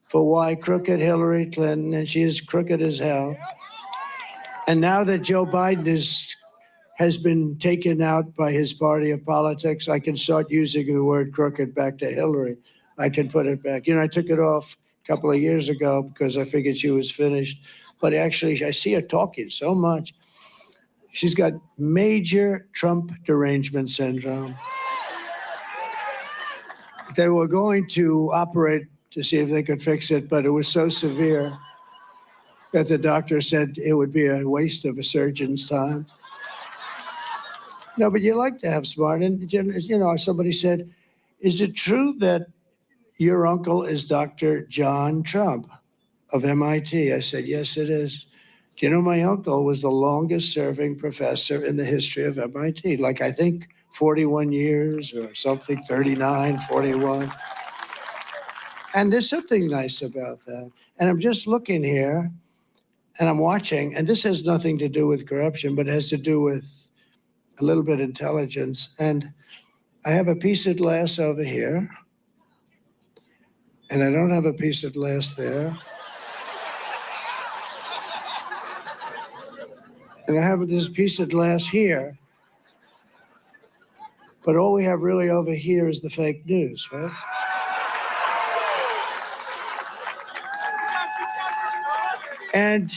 for why crooked Hillary Clinton, and she is crooked as hell. And now that Joe Biden has been taken out by his party of politics, I can start using the word crooked back to Hillary. I can put it back. I took it off a couple of years ago because I figured she was finished. But actually, I see her talking so much. She's got major Trump derangement syndrome. They were going to operate to see if they could fix it, but it was so severe that the doctor said it would be a waste of a surgeon's time. No, but you like to have smart. And, somebody said, is it true that your uncle is Dr. John Trump of MIT? I said, yes, it is. Do you know my uncle was the longest serving professor in the history of MIT? Like, I think 41 years or something, 39, 41. And there's something nice about that. And I'm just looking here and I'm watching, and this has nothing to do with corruption, but it has to do with a little bit of intelligence. And I have a piece of glass over here, and I don't have a piece of glass there. And I have this piece of glass here. But all we have really over here is the fake news, right? And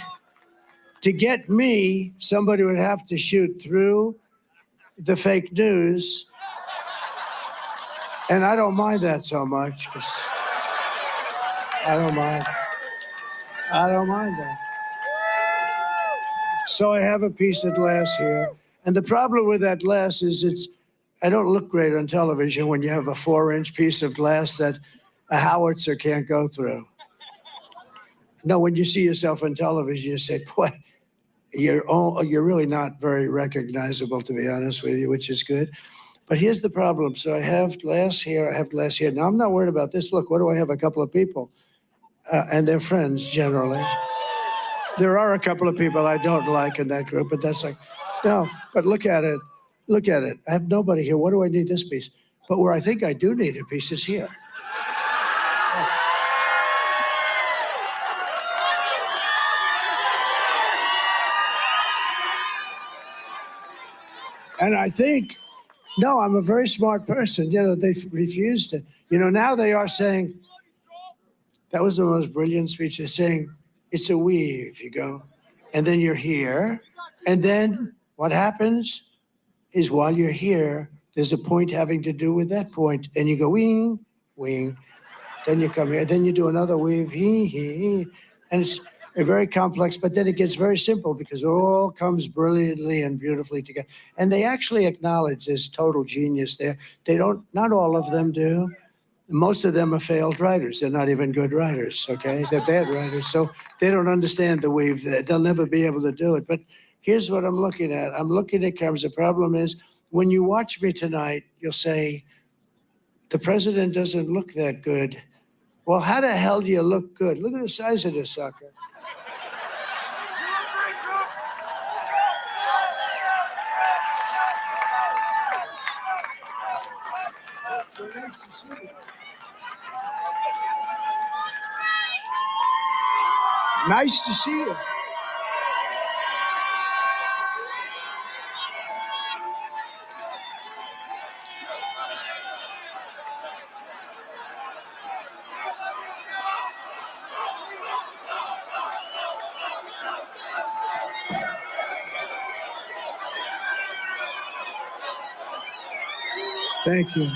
to get me, somebody would have to shoot through the fake news. And I don't mind that so much, because I don't mind that. So I have a piece of glass here. And the problem with that glass is I don't look great on television when you have a 4-inch piece of glass that a howitzer can't go through. No, when you see yourself on television, you say, boy, you're really not very recognizable, to be honest with you, which is good. But here's the problem. So I have glass here, I have glass here. Now, I'm not worried about this. Look, what do I have? A couple of people. And they're friends, generally. There are a couple of people I don't like in that group, but that's like, no, but look at it. Look at it. I have nobody here. What do I need this piece? But where I think I do need a piece is here. And I think, no, I'm a very smart person. They refused it. Now they are saying, that was the most brilliant speech. They're saying, it's a weave, you go. And then you're here. And then what happens is while you're here, there's a point having to do with that point. And you go, wing, wing. Then you come here. Then you do another weave, he. And it's very complex, but then it gets very simple because it all comes brilliantly and beautifully together. And they actually acknowledge this total genius there. Not all of them do. Most of them are failed writers. They're not even good writers, okay? They're bad writers. So they don't understand the weave. They'll never be able to do it. But here's what I'm looking at. I'm looking at cameras. The problem is when you watch me tonight, you'll say, the president doesn't look that good. Well, how the hell do you look good? Look at the size of this sucker. Nice to see you. Thank you.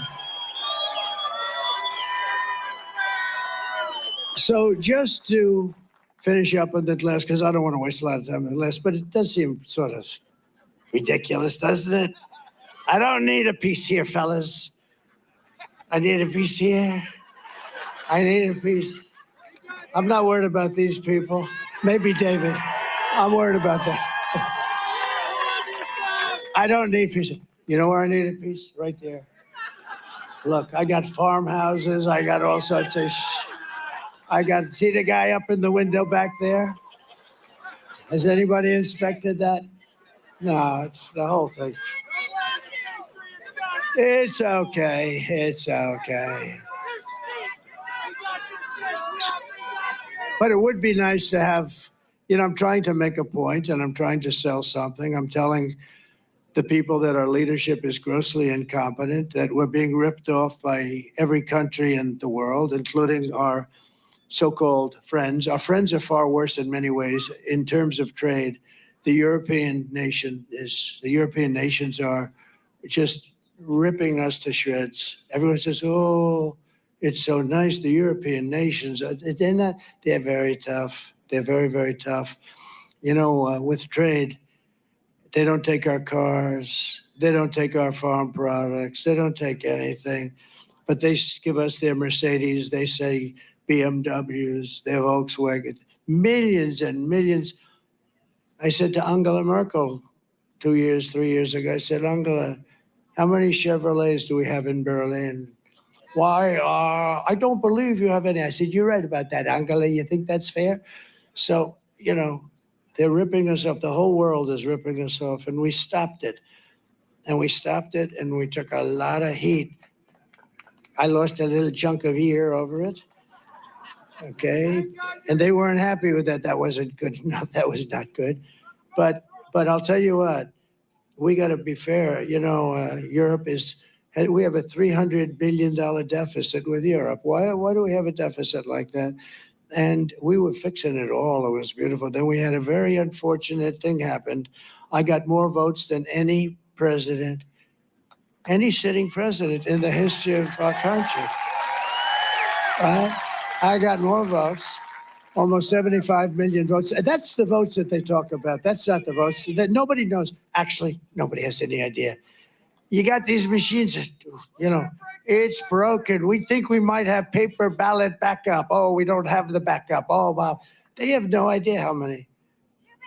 So just to finish up on that list, because I don't want to waste a lot of time on the list, but it does seem sort of ridiculous, doesn't it? I don't need a piece here, fellas. I need a piece here. I need a piece. I'm not worried about these people. Maybe David. I'm worried about that. I don't need pieces. You know where I need a piece? Right there. Look, I got farmhouses. I got all sorts of see the guy up in the window back there? Has anybody inspected that? No, it's the whole thing. It's okay. It's okay. But it would be nice to have, I'm trying to make a point and I'm trying to sell something. I'm telling the people that our leadership is grossly incompetent, that we're being ripped off by every country in the world, including our so-called friends. Our friends are far worse in many ways in terms of trade. The European nations are just ripping us to shreds. Everyone says, "Oh, it's so nice." The European nations, they're very tough. They're very, very tough. With trade, they don't take our cars. They don't take our farm products. They don't take anything. But they give us their Mercedes. They say BMWs, their Volkswagen, millions and millions. I said to Angela Merkel 3 years ago, I said, Angela, how many Chevrolets do we have in Berlin? Why, I don't believe you have any. I said, you're right about that, Angela. You think that's fair? So, they're ripping us off. The whole world is ripping us off, and we stopped it. And we stopped it, and we took a lot of heat. I lost a little chunk of ear over it. Okay, and they weren't happy with that. That wasn't good enough. That was not good. But I'll tell you what, we got to be fair. Europe we have a $300 billion deficit with Europe. Why do we have a deficit like that? And we were fixing it all. It was beautiful. Then we had a very unfortunate thing happened. I got more votes than any sitting president in the history of our country. Right? I got more votes, almost 75 million votes. That's the votes that they talk about. That's not the votes that nobody knows. Actually, nobody has any idea. You got these machines, it's broken. We think we might have paper ballot backup. Oh, we don't have the backup. Oh, wow. They have no idea how many.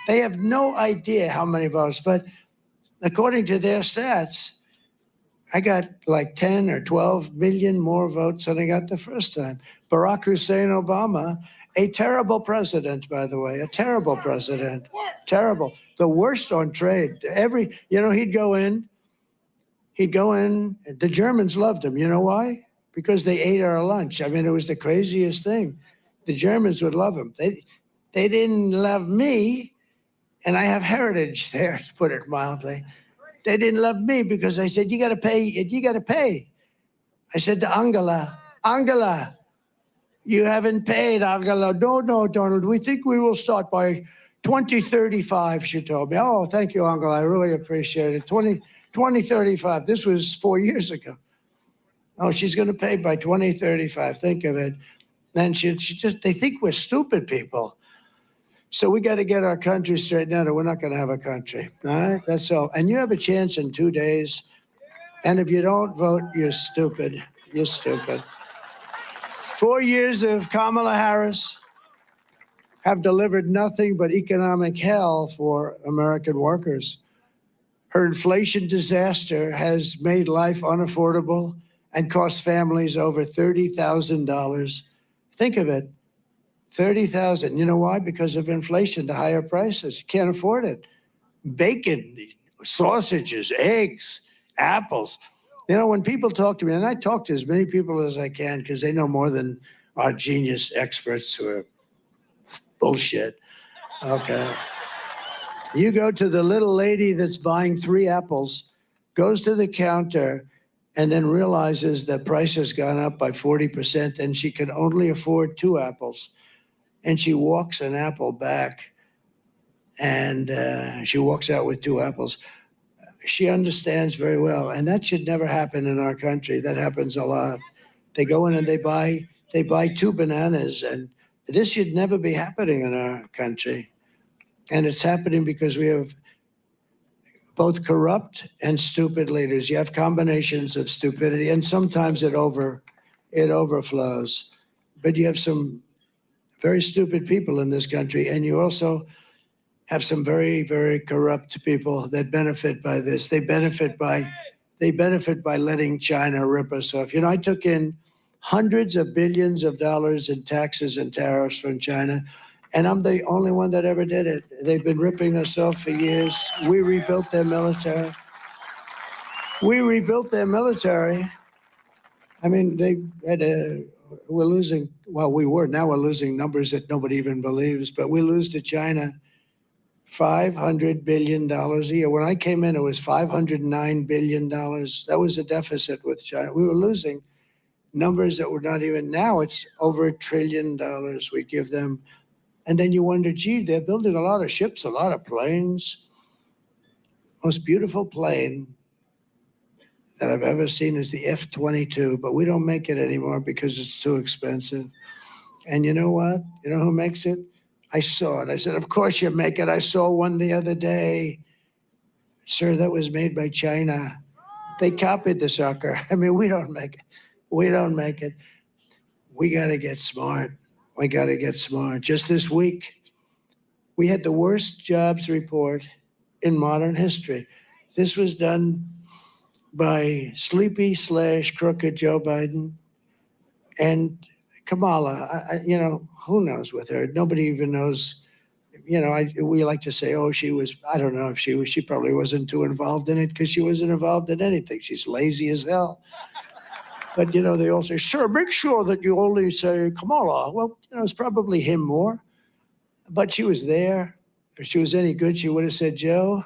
They have no idea how many votes. But according to their stats, I got like 10 or 12 million more votes than I got the first time. Barack Hussein Obama, a terrible president, by the way, a terrible president. Terrible. The worst on trade. He'd go in. The Germans loved him. You know why? Because they ate our lunch. I mean, it was the craziest thing. The Germans would love him. They didn't love me, and I have heritage there, to put it mildly. They didn't love me because I said, you got to pay. You got to pay. I said to Angela, you haven't paid, Angela. No, Donald, we think we will start by 2035, she told me. Oh, thank you, Angela. I really appreciate it. 2035. This was 4 years ago. Oh, she's going to pay by 2035. Think of it. Then they think we're stupid people. So we got to get our country straightened out, or we're not going to have a country. All right? That's all. And you have a chance in 2 days. And if you don't vote, you're stupid. You're stupid. 4 years of Kamala Harris have delivered nothing but economic hell for American workers. Her inflation disaster has made life unaffordable and cost families over $30,000. Think of it. 30,000. You know why? Because of inflation, the higher prices. You can't afford it. Bacon, sausages, eggs, apples. When people talk to me, and I talk to as many people as I can because they know more than our genius experts who are bullshit. Okay. You go to the little lady that's buying 3 apples, goes to the counter, and then realizes the price has gone up by 40% and she can only afford 2 apples. And she walks an apple back, and she walks out with 2 apples. She understands very well, and that should never happen in our country. That happens a lot. They go in and they buy 2 bananas, and this should never be happening in our country. And it's happening because we have both corrupt and stupid leaders. You have combinations of stupidity, and sometimes it overflows. But you have some very stupid people in this country, and you also have some very, very corrupt people that benefit by this. They benefit by letting China rip us off. I took in hundreds of billions of dollars in taxes and tariffs from China, and I'm the only one that ever did it. They've been ripping us off for years. We rebuilt their military. I mean, they had we're losing, well, we were, now we're losing numbers that nobody even believes, but we lose to China $500 billion a year. When I came in, it was $509 billion. That was a deficit with China. We were losing numbers that were not even, now it's over $1 trillion we give them. And then you wonder, gee, they're building a lot of ships, a lot of planes. Most beautiful plane that I've ever seen is the F-22, but we don't make it anymore because it's too expensive. And you know what? You know who makes it? I saw it. I said, of course you make it. I saw one the other day. Sir, that was made by China. They copied the sucker. I mean, we don't make it. We don't make it. We got to get smart. We got to get smart. Just this week, we had the worst jobs report in modern history. This was done by sleepy / crooked Joe Biden and Kamala. You know, who knows with her? Nobody even knows. You know, we like to say, oh, she was, I don't know if she was, she probably wasn't too involved in it because she wasn't involved in anything. She's lazy as hell. But, you know, they all say, sir, make sure that you only say Kamala. Well, you know, it's probably him more. But she was there. If she was any good, she would have said, Joe,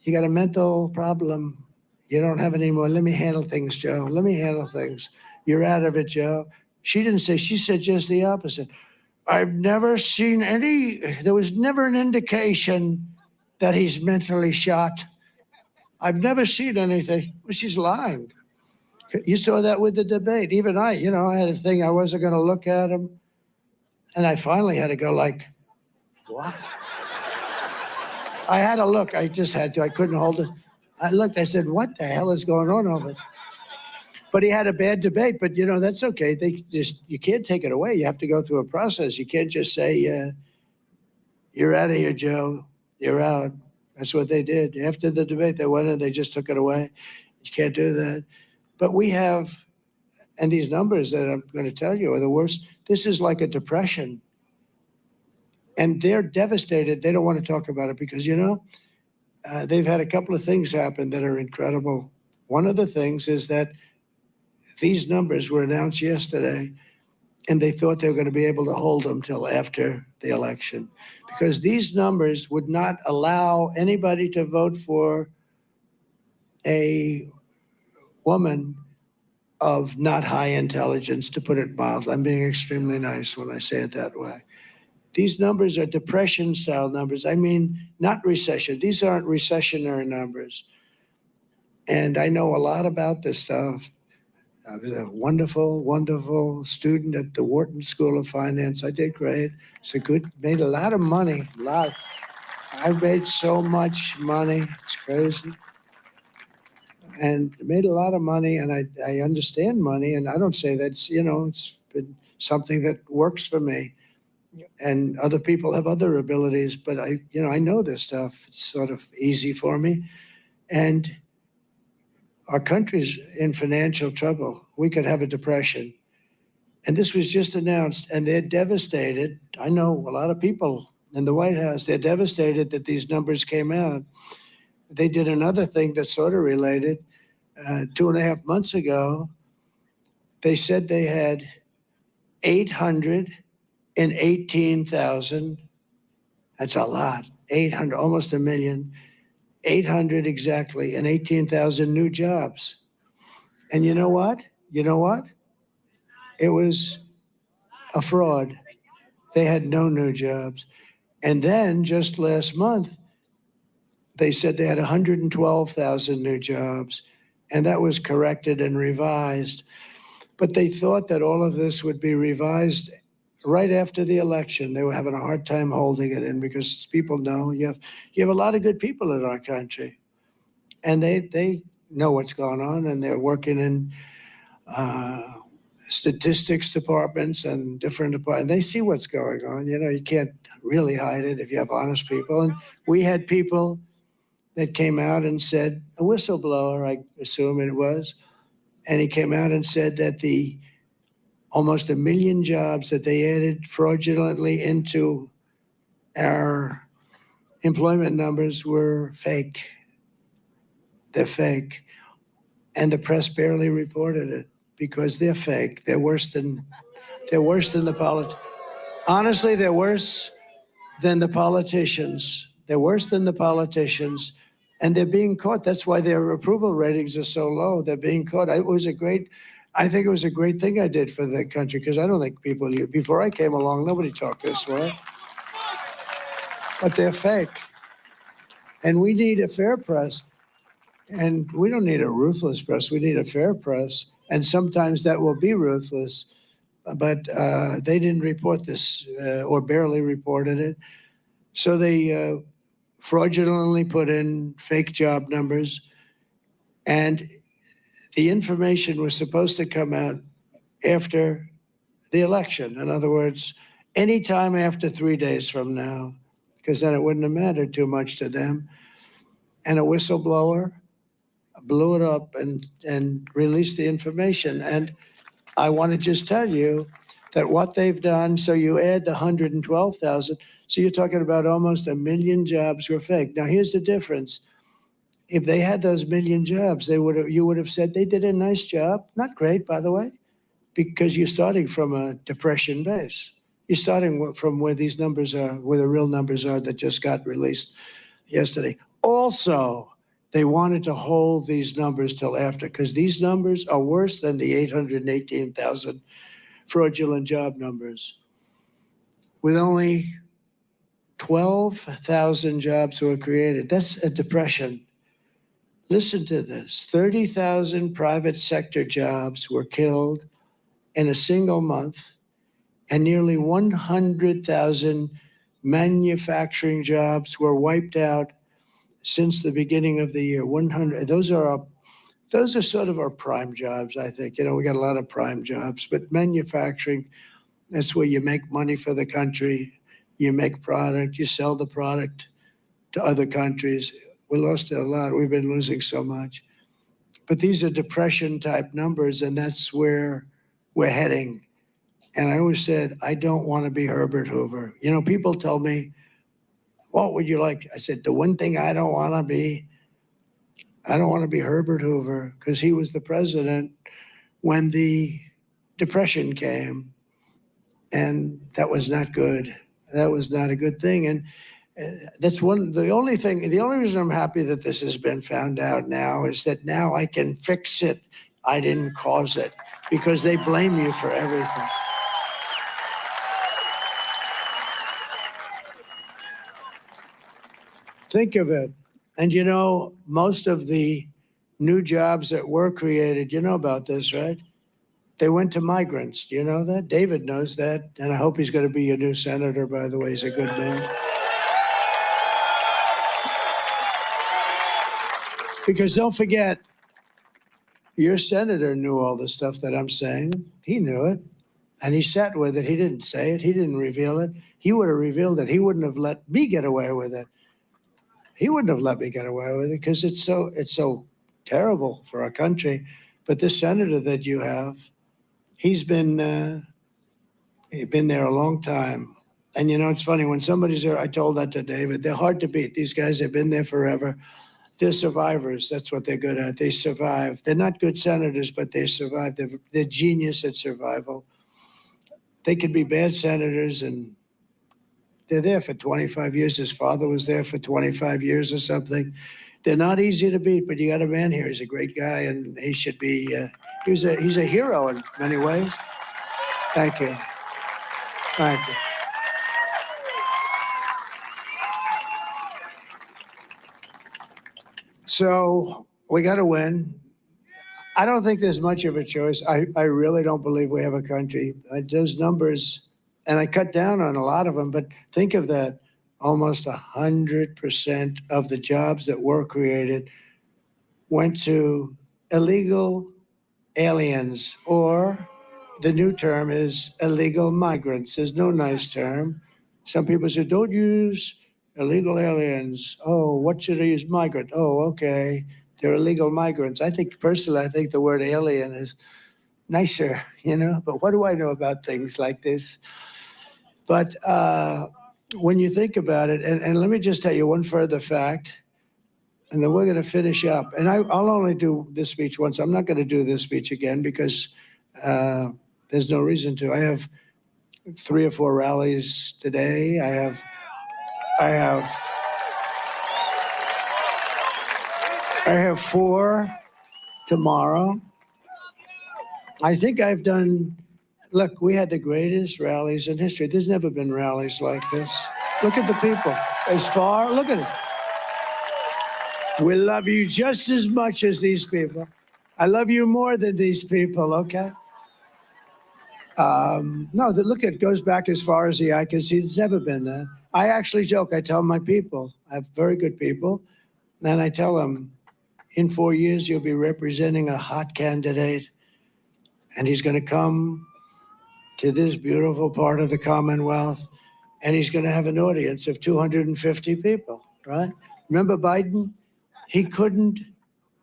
you got a mental problem. You don't have any more. Let me handle things, Joe. Let me handle things. You're out of it, Joe. She didn't say, she said just the opposite. I've never seen there was never an indication that he's mentally shot. I've never seen anything. Well, she's lying. You saw that with the debate. Even I, you know, I had a thing, I wasn't going to look at him. And I finally had to go like, what? I had to look. I just had to. I couldn't hold it. I looked. I said, what the hell is going on over there? But he had a bad debate. But, you know, that's okay. You can't take it away. You have to go through a process. You can't just say, you're out of here, Joe. You're out. That's what they did. After the debate, they went and they just took it away. You can't do that. But we have, and these numbers that I'm going to tell you are the worst. This is like a depression. And they're devastated. They don't want to talk about it because, you know, they've had a couple of things happen that are incredible. One of the things is that these numbers were announced yesterday, and they thought they were going to be able to hold them till after the election because these numbers would not allow anybody to vote for a woman of not high intelligence, to put it mildly. I'm being extremely nice when I say it that way. These numbers are depression-style numbers. I mean, not recession. These aren't recessionary numbers. And I know a lot about this stuff. I was a wonderful, wonderful student at the Wharton School of Finance. I did great. Made a lot of money, a lot. I made so much money, it's crazy. And made a lot of money, and I understand money, and I don't say that's, you know, it's been something that works for me. And other people have other abilities, but I know this stuff. It's sort of easy for me. And our country's in financial trouble. We could have a depression. And this was just announced, and they're devastated. I know a lot of people in the White House, they're devastated that these numbers came out. They did another thing that's sort of related. 2.5 months ago, they said they had 818,000. That's a lot. 800, almost a million. 800 exactly, and 18,000 new jobs. And you know what? You know what? It was a fraud. They had no new jobs. And then just last month, they said they had 112,000 new jobs, and that was corrected and revised. But they thought that all of this would be revised right after the election. They were having a hard time holding it in because people know you have a lot of good people in our country, and they know what's going on, and they're working in statistics departments and different departments. They see what's going on. You know, you can't really hide it if you have honest people. And we had people that came out and said, a whistleblower, I assume it was, and he came out and said that the almost 1 million jobs that they added fraudulently into our employment numbers were fake. They're fake. And the press barely reported it. because they're fake. They're worse than the honestly, they're worse than the politicians. They're worse than the politicians, and they're being caught. That's why their approval ratings are so low. They're being caught. I think it was a great thing I did for the country, because I don't think people, before I came along, nobody talked this way. But they're fake. And we need a fair press. And we don't need a ruthless press. We need a fair press. And sometimes that will be ruthless. But they didn't report this or barely reported it. So they fraudulently put in fake job numbers. And the information was supposed to come out after the election. In other words, anytime after 3 days from now, because then it wouldn't have mattered too much to them. And a whistleblower blew it up and released the information. And I want to just tell you that what they've done, so you add the 112,000, so you're talking about almost 1 million jobs were fake. Now, here's the difference. If they had those million jobs, you would have said they did a nice job. Not great, by the way, because you're starting from a depression base. You're starting from where these numbers are, where the real numbers are that just got released yesterday. Also, they wanted to hold these numbers till after, because these numbers are worse than the 818,000 fraudulent job numbers. With only 12,000 jobs were created. That's a depression. Listen to this. 30,000 private sector jobs were killed in a single month, and nearly 100,000 manufacturing jobs were wiped out since the beginning of the year. 100. Those are sort of our prime jobs, I think. We got a lot of prime jobs, but manufacturing, that's where you make money for the country. You make product, you sell the product to other countries. We lost a lot. We've been losing so much. But these are depression type numbers, and that's where we're heading. And I always said, I don't want to be Herbert Hoover. People tell me, what would you like? I said, the one thing I don't want to be Herbert Hoover, because he was the president when the Depression came. And that was not good. That was not a good thing. And the only reason I'm happy that this has been found out now is that now I can fix it. I didn't cause it, because they blame you for everything. Think of it. And most of the new jobs that were created, you know about this, right? They went to migrants. Do you know that? David knows that. And I hope he's going to be your new senator, by the way. He's a good man. Because don't forget, your senator knew all the stuff that I'm saying. He knew it. And he sat with it. He didn't say it. He didn't reveal it. He would have revealed it. He wouldn't have let me get away with it. He wouldn't have let me get away with it, because it's so terrible for our country. But this senator that you have, he's been there a long time. And it's funny, when somebody's there, I told that to David, they're hard to beat. These guys have been there forever. They're survivors. That's what they're good at. They survive. They're not good senators, but they survive. They're genius at survival. They could be bad senators, and they're there for 25 years. His father was there for 25 years or something. They're not easy to beat, but you got a man here. He's a great guy, and he should be, he's a hero in many ways. Thank you. Thank you. So we got to win. I don't think there's much of a choice. I really don't believe we have a country. Those numbers, and I cut down on a lot of them, but think of that. Almost 100% of the jobs that were created went to illegal aliens, or the new term is illegal migrants. There's no nice term. Some people say, don't use illegal aliens. Oh, what should I use? Migrant. Oh, okay. They're illegal migrants. Personally, I think the word alien is nicer, but what do I know about things like this? But when you think about it, and let me just tell you one further fact. and then we're going to finish up. And I'll only do this speech once. I'm not going to do this speech again because there's no reason to. I have 3 or 4 rallies today. I have 4 tomorrow. I think I've done. Look, we had the greatest rallies in history. There's never been rallies like this. Look at the people. Look at it. We love you just as much as these people. I love you more than these people, okay? No, look, it goes back as far as the eye can see. It's never been that. I actually joke. I tell my people, I have very good people, and I tell them, in 4 years, you'll be representing a hot candidate, and he's going to come to this beautiful part of the Commonwealth, and he's going to have an audience of 250 people, right? Remember Biden? He couldn't,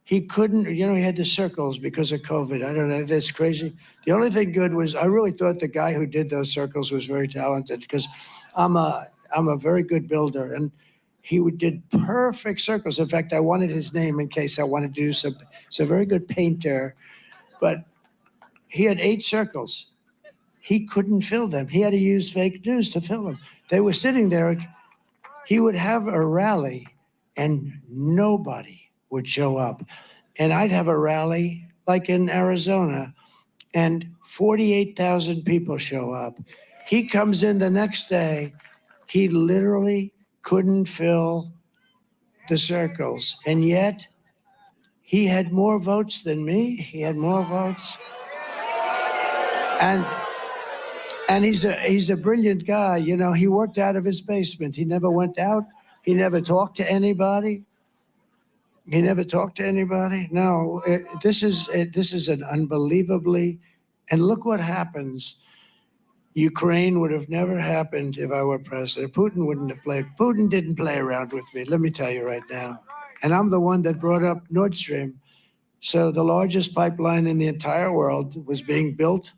he had the circles because of COVID. I don't know, that's crazy. The only thing good was, I really thought the guy who did those circles was very talented because I'm a very good builder, and he did perfect circles. In fact, I wanted his name in case I wanted to do some. He's a very good painter, but he had 8 circles. He couldn't fill them. He had to use fake news to fill them. They were sitting there. He would have a rally and nobody would show up. And I'd have a rally like in Arizona and 48,000 people show up. He comes in the next day. He literally couldn't fill the circles. And yet he had more votes than me. He had more votes. And he's a brilliant guy. You know, he worked out of his basement. He never went out. He never talked to anybody. No, this is an unbelievably, and look what happens. Ukraine would have never happened if I were president. Putin didn't play around with me, let me tell you right now. And I'm the one that brought up Nord Stream. So the largest pipeline in the entire world was being built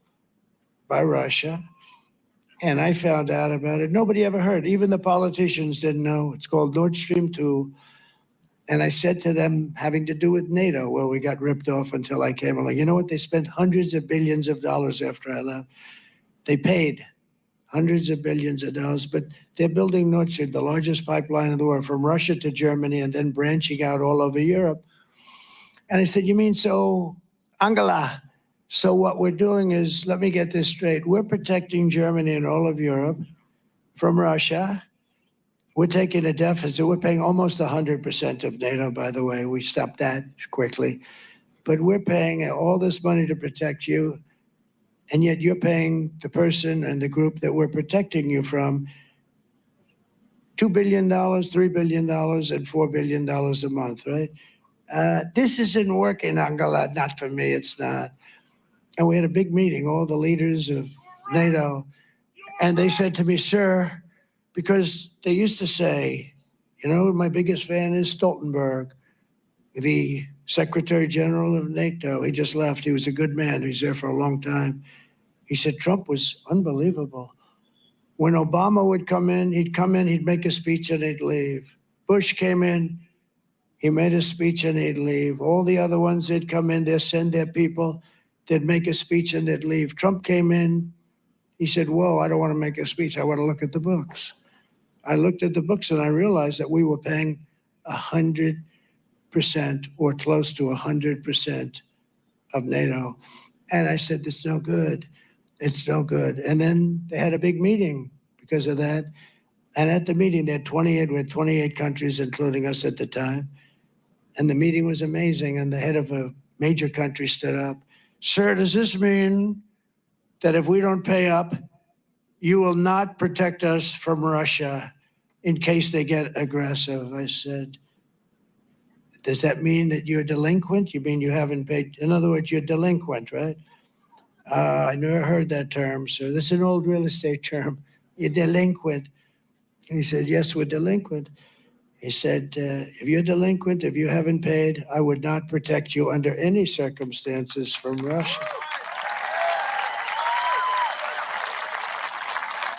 by Russia. And I found out about it. Nobody ever heard. Even the politicians didn't know. It's called Nord Stream 2. And I said to them, having to do with NATO, where we got ripped off until I came along, you know what? They spent hundreds of billions of dollars after I left. They paid hundreds of billions of dollars, but they're building Nord Stream, the largest pipeline in the world, from Russia to Germany and then branching out all over Europe. And I said, you mean so, Angela? So what we're doing is, let me get this straight. We're protecting Germany and all of Europe from Russia. We're taking a deficit. We're paying almost 100% of NATO, by the way. We stopped that quickly. But we're paying all this money to protect you, and yet you're paying the person and the group that we're protecting you from $2 billion, $3 billion, and $4 billion a month, right? This isn't working, Angela. Not for me, it's not. And we had a big meeting, all the leaders of NATO, and they said to me, sir, because they used to say, you know, my biggest fan is Stoltenberg, the Secretary General of NATO. He just left. He was a good man. He was there for a long time. He said Trump was unbelievable. When Obama would come in, he'd make a speech and he'd leave. Bush came in, he made a speech and he'd leave. All the other ones, they'd come in, they'd send their people, they'd make a speech and they'd leave. Trump came in, he said, whoa, I don't want to make a speech. I want to look at the books. I looked at the books and I realized that we were paying 100% or close to 100% of NATO. And I said, it's no good. It's no good. And then they had a big meeting because of that. And at the meeting, we had 28 countries, including us at the time. And the meeting was amazing. And the head of a major country stood up. Sir, does this mean that if we don't pay up, you will not protect us from Russia in case they get aggressive? I said, does that mean that you're delinquent? You mean you haven't paid? In other words, you're delinquent, right? I never heard that term, sir. This is an old real estate term. You're delinquent. He said, yes, we're delinquent. He said, if you're delinquent, if you haven't paid, I would not protect you under any circumstances from Russia.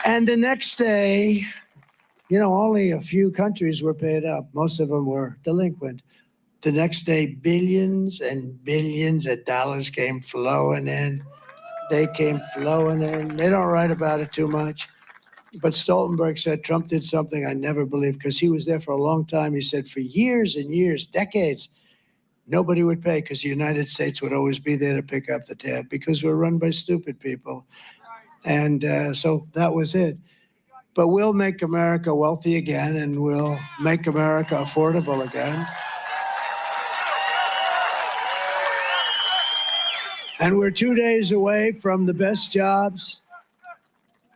And the next day, you know, only a few countries were paid up. Most of them were delinquent. The next day, billions and billions of dollars came flowing in. They came flowing in. They don't write about it too much. But Stoltenberg said Trump did something I never believed because he was there for a long time. He said for years and years, decades, nobody would pay because the United States would always be there to pick up the tab because we're run by stupid people. And so that was it. But we'll make America wealthy again, and we'll make America affordable again. And we're 2 days away from the best jobs,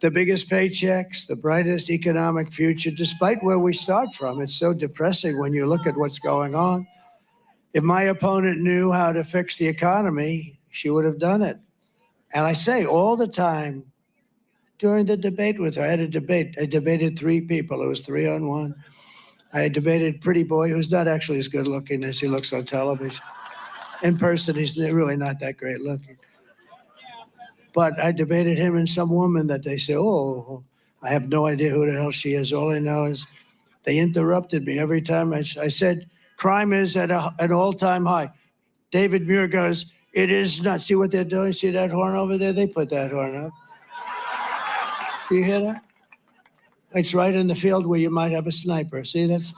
the biggest paychecks, the brightest economic future, despite where we start from. It's so depressing when you look at what's going on. If my opponent knew how to fix the economy, she would have done it. And I say all the time during the debate with her, I had a debate. I debated 3 people. It was 3-on-1. I debated Pretty Boy, who's not actually as good looking as he looks on television. In person, he's really not that great looking. But I debated him and some woman that they say, oh, I have no idea who the hell she is. All I know is they interrupted me every time I said, crime is at an all-time high. David Muir goes, it is not. See what they're doing? See that horn over there? They put that horn up. Do you hear that? It's right in the field where you might have a sniper. See, that's,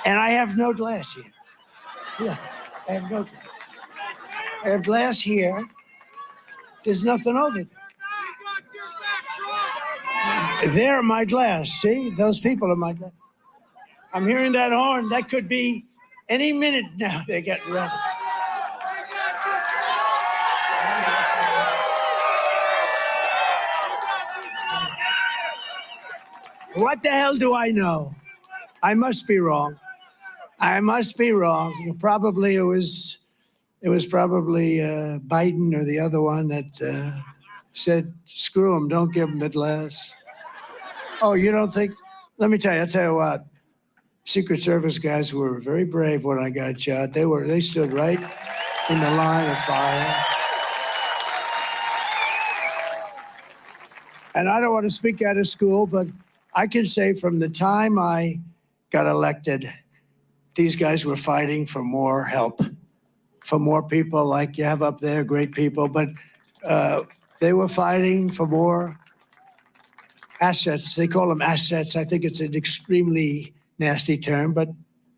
and I have no glass here. Yeah, I have no glass. I have glass here. There's nothing over there. They're my glass. See, those people are my glass. I'm hearing that horn. That could be any minute now. They're getting ready. What the hell do I know? I must be wrong. I must be wrong. Probably it was probably Biden or the other one that said, screw him, don't give him the glass. Oh, you don't think? Let me tell you, I'll tell you what. Secret Service guys were very brave when I got shot. They stood right in the line of fire. And I don't want to speak out of school, but I can say from the time I got elected, these guys were fighting for more help, for more people like you have up there, great people, but they were fighting for more assets. They call them assets. I think it's an extremely nasty term, but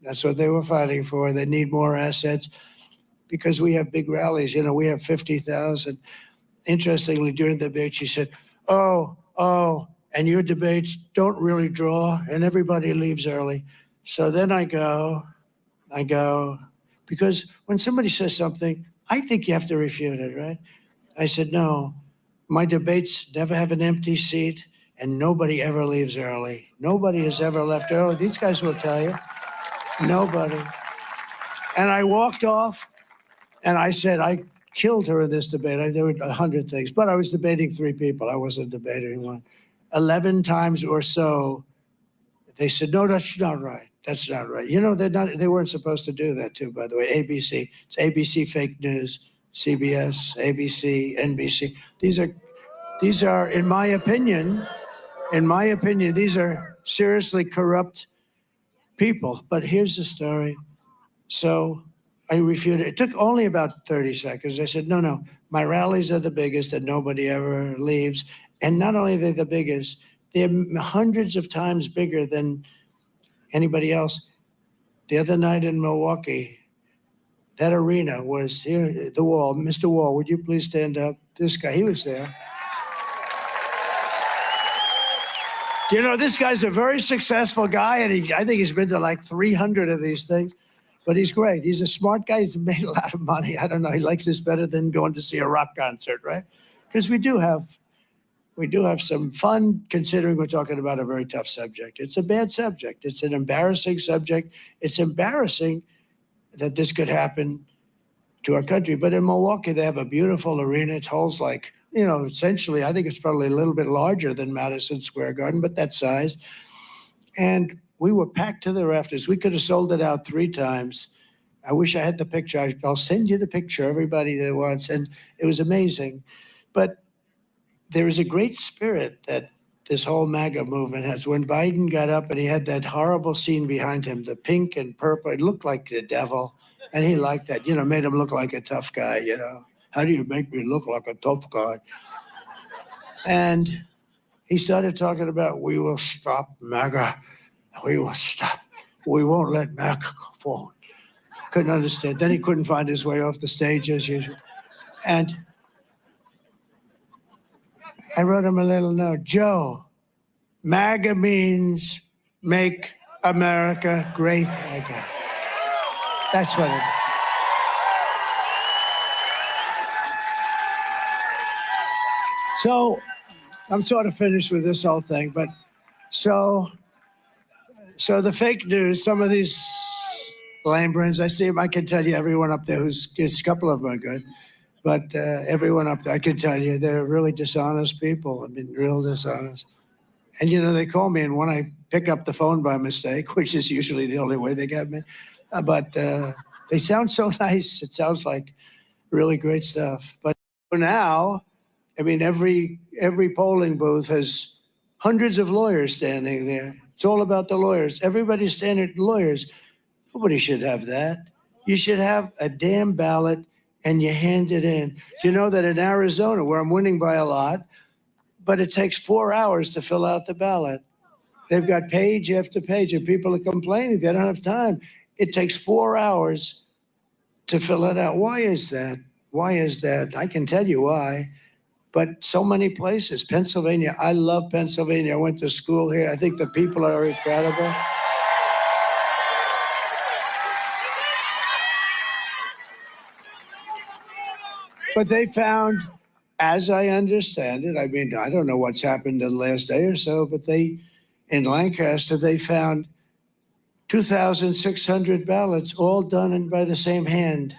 that's what they were fighting for. They need more assets because we have big rallies. You know, we have 50,000. Interestingly, during the debate, she said, oh, and your debates don't really draw, and everybody leaves early. So then I go, because when somebody says something, I think you have to refute it, right? I said, no, my debates never have an empty seat, and nobody ever leaves early. Nobody has ever left early. These guys will tell you. Nobody. And I walked off, and I said, I killed her in this debate. There were 100 things, but I was debating 3 people. I wasn't debating one. 11 times or so, they said, no, that's not right. That's not right. You know, they weren't supposed to do that too, by the way. ABC, it's ABC fake news, CBS, ABC, NBC. These are, in my opinion, these are seriously corrupt people. But here's the story. So I refuted. It took only about 30 seconds. I said, no, my rallies are the biggest and nobody ever leaves. And not only are they the biggest, they're hundreds of times bigger than anybody else. The other night in Milwaukee, that arena was here, the Wall. Mr. Wall, would you please stand up? This guy, he was there. You know, this guy's a very successful guy, and I think he's been to like 300 of these things, but he's great. He's a smart guy. He's made a lot of money. I don't know. He likes this better than going to see a rock concert, right? Because we do have some fun, considering we're talking about a very tough subject. It's a bad subject. It's an embarrassing subject. It's embarrassing that this could happen to our country. But in Milwaukee, they have a beautiful arena. It holds like, you know, essentially, I think it's probably a little bit larger than Madison Square Garden, but that size. And we were packed to the rafters. We could have sold it out 3 times. I wish I had the picture. I'll send you the picture, everybody that wants. And it was amazing. But there is a great spirit that this whole MAGA movement has. When Biden got up and he had that horrible scene behind him, the pink and purple, it looked like the devil. And he liked that, made him look like a tough guy, How do you make me look like a tough guy? And he started talking about, we will stop MAGA. We will stop. We won't let MAGA go forward. Couldn't understand. Then he couldn't find his way off the stage as usual. And I wrote him a little note. Joe, MAGA means make America great again. That's what it is. So I'm sort of finished with this whole thing, but so the fake news, some of these lame brains, I see them, I can tell you everyone up there a couple of them are good, but everyone up there, I can tell you, they're really dishonest people. I mean, real dishonest. And, they call me, and when I pick up the phone by mistake, which is usually the only way they get me, but they sound so nice. It sounds like really great stuff. But now, I mean, every polling booth has hundreds of lawyers standing there. It's all about the lawyers. Everybody's standing lawyers. Nobody should have that. You should have a damn ballot and you hand it in. Do you know that in Arizona, where I'm winning by a lot, but it takes 4 hours to fill out the ballot. They've got page after page, and people are complaining they don't have time. It takes 4 hours to fill it out. Why is that? Why is that? I can tell you why. But so many places, Pennsylvania, I love Pennsylvania. I went to school here. I think the people are incredible. But they found, as I understand it, I mean, I don't know what's happened in the last day or so, but in Lancaster, they found 2,600 ballots, all done by the same hand.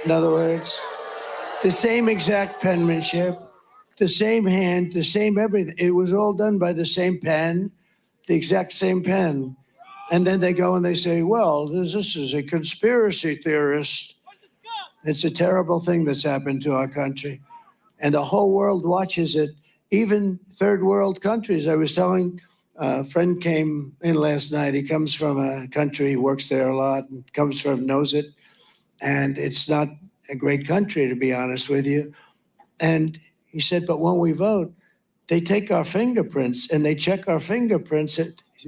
In other words, the same exact penmanship, the same hand, the same everything. It was all done by the same pen, the exact same pen. And then they go and they say, well, this is a conspiracy theorist. It's a terrible thing that's happened to our country. And the whole world watches it, even third world countries. I was telling a friend came in last night. He comes from a country, he works there a lot, and knows it. And it's not a great country, to be honest with you. And he said, but when we vote, they take our fingerprints and they check our fingerprints.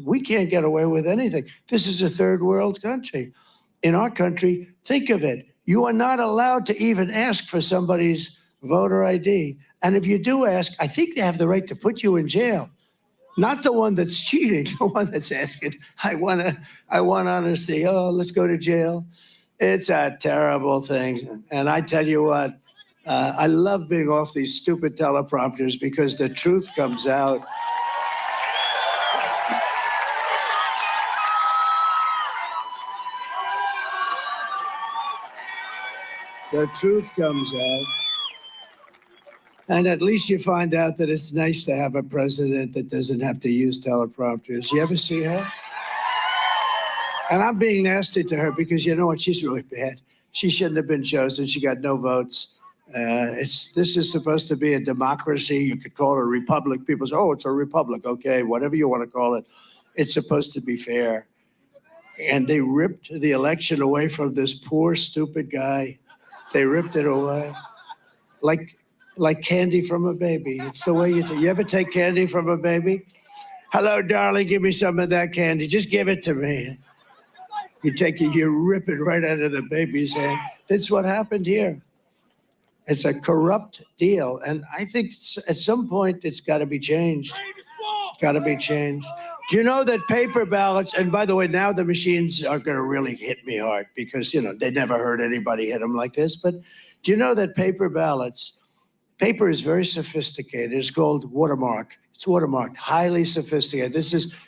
We can't get away with anything. This is a third world country. In our country, think of it. You are not allowed to even ask for somebody's voter ID. And if you do ask, I think they have the right to put you in jail. Not the one that's cheating, the one that's asking, I want honesty. Oh, let's go to jail. It's a terrible thing. And I tell you what, I love being off these stupid teleprompters because the truth comes out. The truth comes out. And at least you find out that it's nice to have a president that doesn't have to use teleprompters. You ever see her? And I'm being nasty to her because you know what? She's really bad. She shouldn't have been chosen. She got no votes. This is supposed to be a democracy. You could call it a republic. People say, oh, it's a republic. Okay, whatever you want to call it. It's supposed to be fair. And they ripped the election away from this poor, stupid guy. They ripped it away. Like candy from a baby. It's the way you do. You ever take candy from a baby? Hello, darling, give me some of that candy. Just give it to me. You take it, you rip it right out of the baby's hand. That's what happened here. It's a corrupt deal. And I think at some point it's got to be changed. It's got to be changed. Do you know that paper ballots, and by the way, now the machines are going to really hit me hard because, they never heard anybody hit them like this. But do you know that paper ballots, paper is very sophisticated. It's called watermark. It's watermarked, highly sophisticated.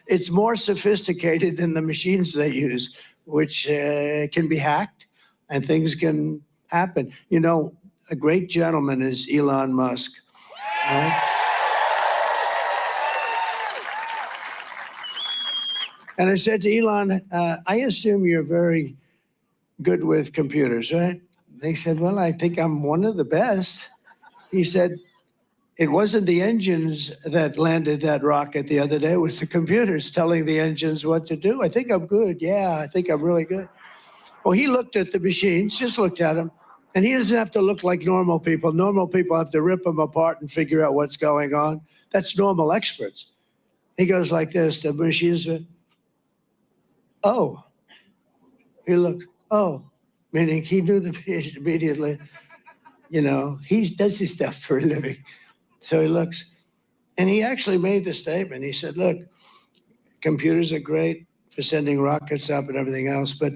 It's more sophisticated than the machines they use, which can be hacked and things can happen. A great gentleman is Elon Musk. Right? And I said to Elon, I assume you're very good with computers, right? They said, well, I think I'm one of the best. He said, it wasn't the engines that landed that rocket the other day. It was the computers telling the engines what to do. I think I'm good. Yeah, I think I'm really good. Well, he looked at the machines, just looked at them, and he doesn't have to look like normal people. Normal people have to rip them apart and figure out what's going on. That's normal experts. He goes like this, the machines are, oh. He looked, oh, meaning he knew the patient immediately. You know, he does this stuff for a living. So he looks, and he actually made the statement. He said, look, computers are great for sending rockets up and everything else, but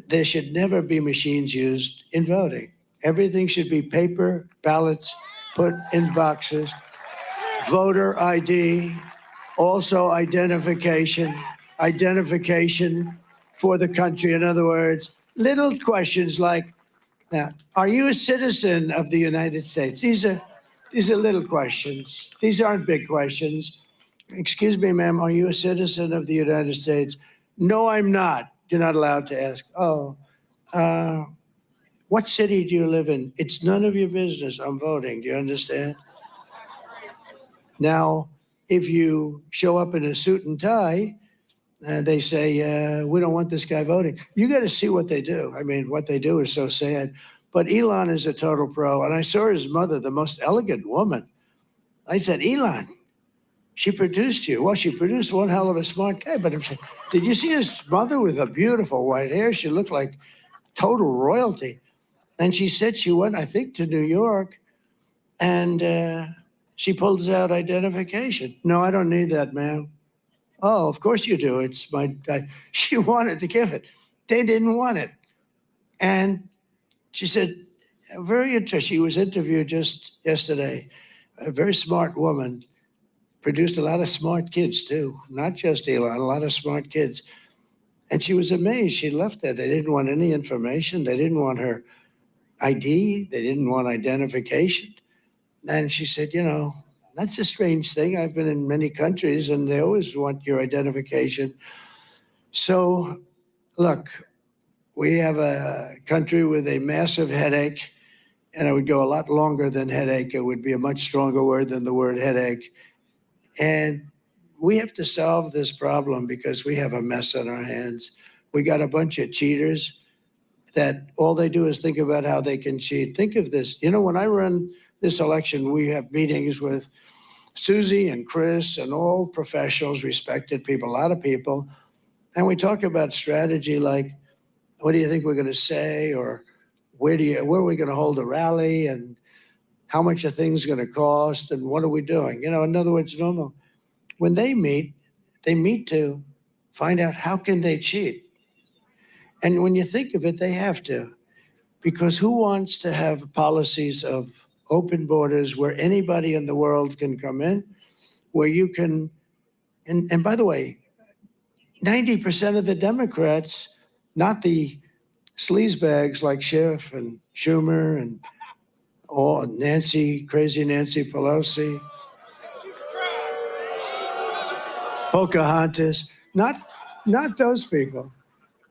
there should never be machines used in voting. Everything should be paper ballots put in boxes, voter ID, also identification for the country. In other words, little questions like, now, are you a citizen of the United States? These are little questions. These aren't big questions. Excuse me, ma'am, are you a citizen of the United States? No, I'm not. You're not allowed to ask. Oh, what city do you live in? It's none of your business. I'm voting. Do you understand? Now, if you show up in a suit and tie, and they say, we don't want this guy voting. You got to see what they do. I mean, what they do is so sad. But Elon is a total pro. And I saw his mother, the most elegant woman. I said, Elon, she produced you. Well, she produced one hell of a smart guy. But I'm saying, did you see his mother with a beautiful white hair? She looked like total royalty. And she said she went, I think, to New York. And she pulls out identification. No, I don't need that, ma'am. Oh, of course you do. It's my, she wanted to give it. They didn't want it. And she said, very interesting. She was interviewed just yesterday. A very smart woman, produced a lot of smart kids too, not just Elon, a lot of smart kids. And she was amazed. She left there. They didn't want any information. They didn't want her ID. They didn't want identification. And she said, you know, that's a strange thing. I've been in many countries and they always want your identification. So, look, we have a country with a massive headache, and it would go a lot longer than headache. It would be a much stronger word than the word headache. And we have to solve this problem because we have a mess on our hands. We got a bunch of cheaters that all they do is think about how they can cheat. Think of this. You know, when I run this election, we have meetings with Susie and Chris and all professionals, respected people, a lot of people. And we talk about strategy like, what do you think we're going to say? Or where are we going to hold a rally? And how much are things going to cost? And what are we doing? You know, in other words, normal. When they meet to find out how can they cheat. And when you think of it, they have to. Because who wants to have policies of open borders where anybody in the world can come in, where you can, and by the way, 90% of the Democrats, not the sleazebags like Schiff and Schumer and crazy Nancy Pelosi, Pocahontas, not those people,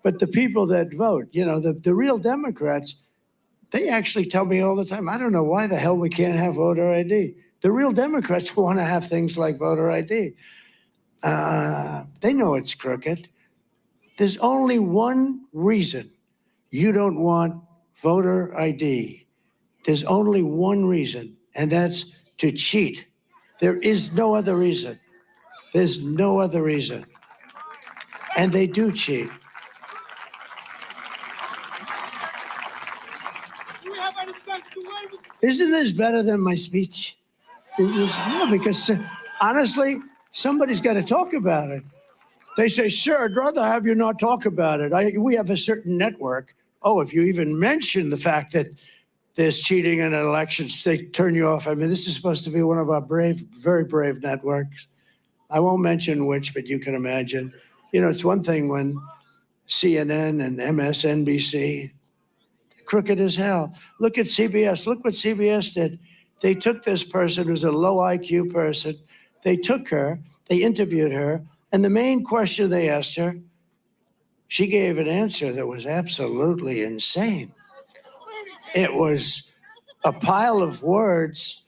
but the people that vote. You know, the real Democrats, they actually tell me all the time, I don't know why the hell we can't have voter ID. The real Democrats want to have things like voter ID. They know it's crooked. There's only one reason you don't want voter ID. There's only one reason, and that's to cheat. There is no other reason. There's no other reason. And they do cheat. Isn't this better than my speech? No, because honestly, somebody's got to talk about it. They say, sir, I'd rather have you not talk about it. We have a certain network. Oh, if you even mention the fact that there's cheating in elections, they turn you off. I mean, this is supposed to be one of our brave, very brave networks. I won't mention which, but you can imagine. You know, it's one thing when CNN and MSNBC, crooked as hell. Look at CBS. Look what CBS did. They took this person who's a low IQ person. They took her, they interviewed her, and the main question they asked her, she gave an answer that was absolutely insane. It was a pile of words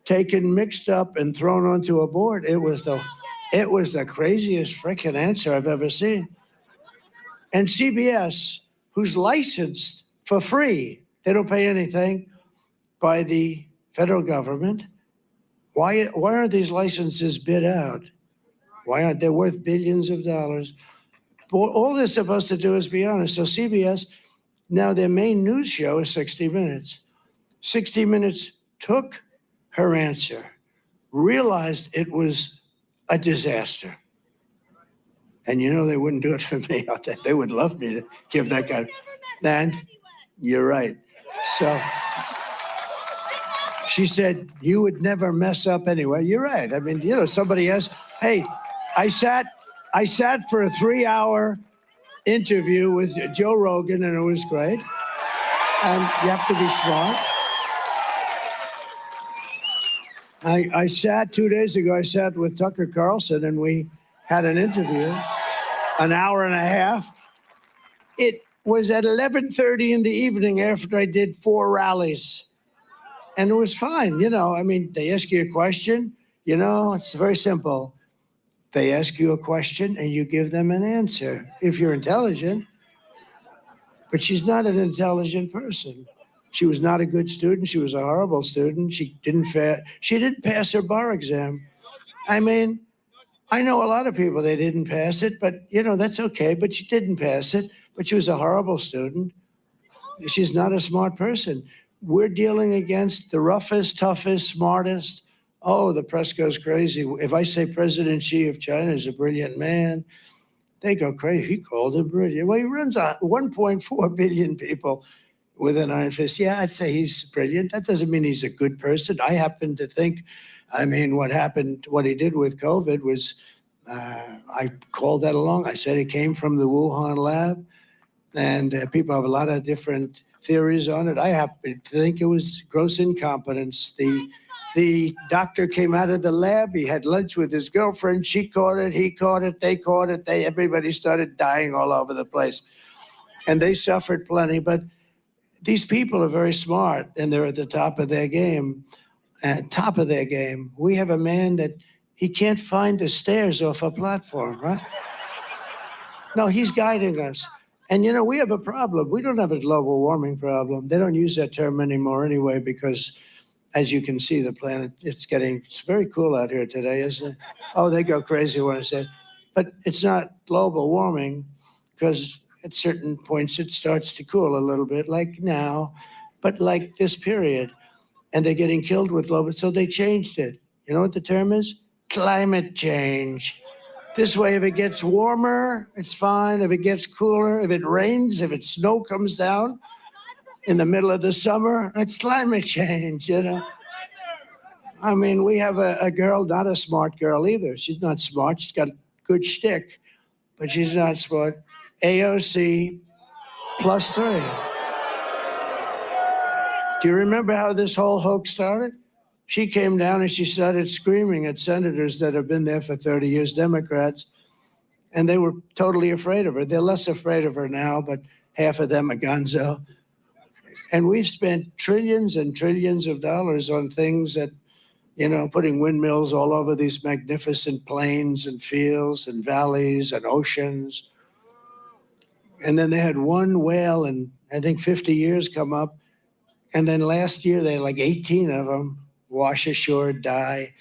taken, mixed up, and thrown onto a board. It was the craziest freaking answer I've ever seen. And CBS, who's licensed for free. They don't pay anything by the federal government. Why aren't these licenses bid out? Why aren't they worth billions of dollars? All they're supposed to do is be honest. So CBS, now their main news show is 60 Minutes. 60 Minutes took her answer, realized it was a disaster. And you know they wouldn't do it for me. They would love me to give that guy. And you're right. So she said, you would never mess up anyway. You're right. I mean, somebody else. Hey, I sat for a 3-hour interview with Joe Rogan, and it was great. And you have to be smart. I sat 2 days ago, I sat with Tucker Carlson, and we had an interview, an hour and a half. It was at 11:30 in the evening after I did 4 rallies. And it was fine, I mean, they ask you a question, it's very simple. They ask you a question and you give them an answer, if you're intelligent. But she's not an intelligent person. She was not a good student. She was a horrible student. She didn't pass her bar exam. I mean, I know a lot of people, they didn't pass it, but that's okay, but she didn't pass it. But she was a horrible student. She's not a smart person. We're dealing against the roughest, toughest, smartest. Oh, the press goes crazy. If I say President Xi of China is a brilliant man, they go crazy. He called him brilliant. Well, he runs 1.4 billion people with an iron fist. Yeah, I'd say he's brilliant. That doesn't mean he's a good person. I happen to think, what he did with COVID was, I called that along. I said it came from the Wuhan lab, and people have a lot of different theories on it. I happen to think it was gross incompetence. The doctor came out of the lab. He had lunch with his girlfriend. She caught it. He caught it. They caught it. Everybody started dying all over the place, and they suffered plenty. But these people are very smart, and they're at the top of their game. At top of their game, we have a man that he can't find the stairs off a platform, right? No, he's guiding us. And we have a problem. We don't have a global warming problem. They don't use that term anymore anyway, because as you can see, the planet, it's very cool out here today, isn't it? Oh, they go crazy when I say it. But it's not global warming, because at certain points it starts to cool a little bit, like now, but like this period. And they're getting killed with global, so they changed it. You know what the term is? Climate change. This way, if it gets warmer, it's fine. If it gets cooler, if it rains, if snow comes down in the middle of the summer, it's climate change, I mean, we have a girl, not a smart girl either. She's not smart. She's got good shtick, but she's not smart. AOC +3. Do you remember how this whole hoax started? She came down and she started screaming at senators that have been there for 30 years, Democrats, and they were totally afraid of her. They're less afraid of her now, but half of them are gonzo. And we've spent trillions and trillions of dollars on things that, putting windmills all over these magnificent plains and fields and valleys and oceans. And then they had one whale in, I think, 50 years come up. And then last year, they had like 18 of them wash ashore, die.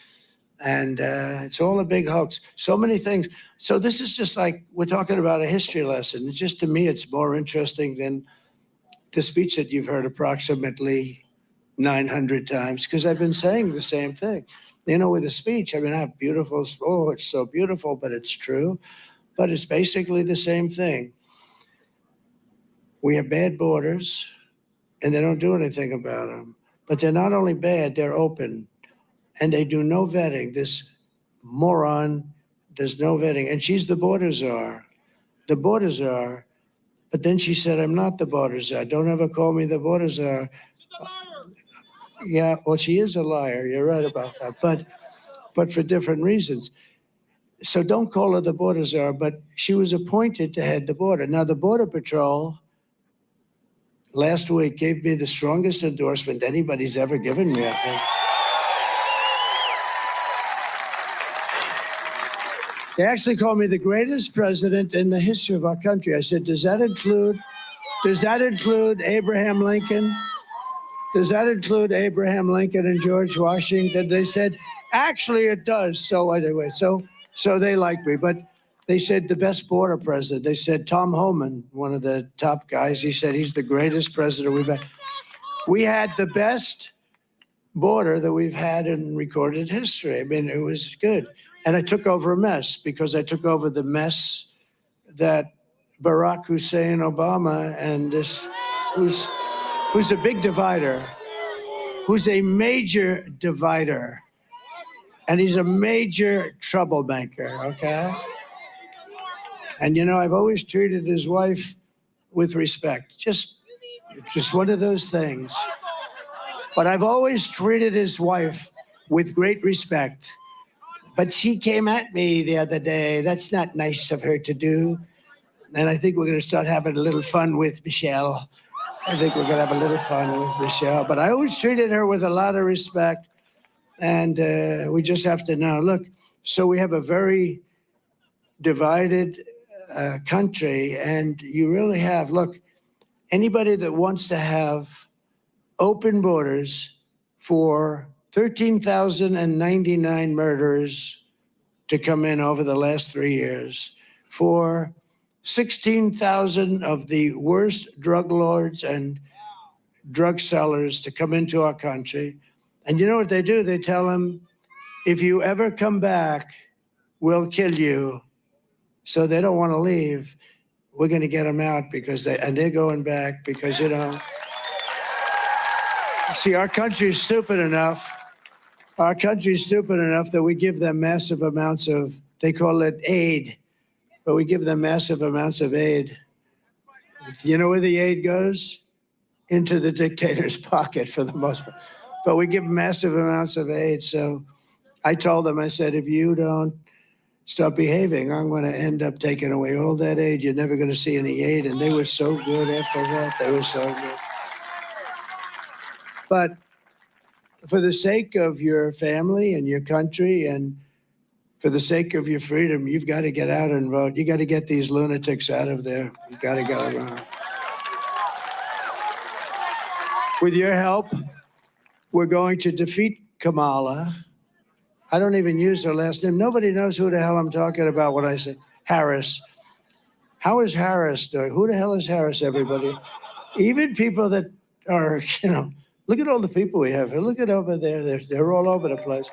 And it's all a big hoax. So many things. So this is just like, we're talking about a history lesson. It's just, to me, it's more interesting than the speech that you've heard approximately 900 times, because I've been saying the same thing. With a speech, I have beautiful, oh, it's so beautiful, but it's true. But it's basically the same thing. We have bad borders, and they don't do anything about them. But they're not only bad, they're open. And they do no vetting. This moron does no vetting. And she's the border czar. The border czar. But then she said, I'm not the border czar. Don't ever call me the border czar. Yeah, well, she is a liar. You're right about that. But for different reasons. So don't call her the border czar. But she was appointed to head the border. Now, the Border Patrol last week gave me the strongest endorsement anybody's ever given me, I think. They actually called me the greatest president in the history of our country. I said, does that include Does that include Abraham Lincoln? Does that include Abraham Lincoln and George Washington? They said, actually, it does. So anyway, so they like me. But they said the best border president. They said Tom Homan, one of the top guys. He said he's the greatest president we've had. We had the best border that we've had in recorded history. I mean, it was good. And I took over a mess because I took over the mess that Barack Hussein Obama and this, who's a big divider, who's a major divider, and he's a major troublemaker, okay? And, you know, I've always treated his wife with respect. Just one of those things. But I've always treated his wife with great respect. But she came at me the other day. That's not nice of her to do. And I think we're going to start having a little fun with Michelle. I think we're going to have a little fun with Michelle. But I always treated her with a lot of respect. And we just have to know. Look, so we have a very divided country. And you really have, look, anybody that wants to have open borders for 13,099 murders to come in over the last 3 years, for 16,000 of the worst drug lords and drug sellers to come into our country. And you know what they do? They tell them, if you ever come back, we'll kill you. So they don't want to leave. We're going to get them out because they're going back because, you know, see, our country's stupid enough. Our country's stupid enough that we give them massive amounts of, they call it aid, but we give them massive amounts of aid. You know where the aid goes? Into the dictator's pocket for the most part. But we give massive amounts of aid. So I told them, I said, if you don't stop behaving, I'm going to end up taking away all that aid. You're never going to see any aid. And they were so good after that. They were so good. But for the sake of your family and your country and for the sake of your freedom, you've got to get out and vote. You got to get these lunatics out of there. You got to get them out. With your help, we're going to defeat Kamala. I don't even use her last name. Nobody knows who the hell I'm talking about when I say Harris. How is Harris doing? Who the hell is Harris, everybody? Even people that are, you know, look at all the people we have here. Look at over there. They're all over the place.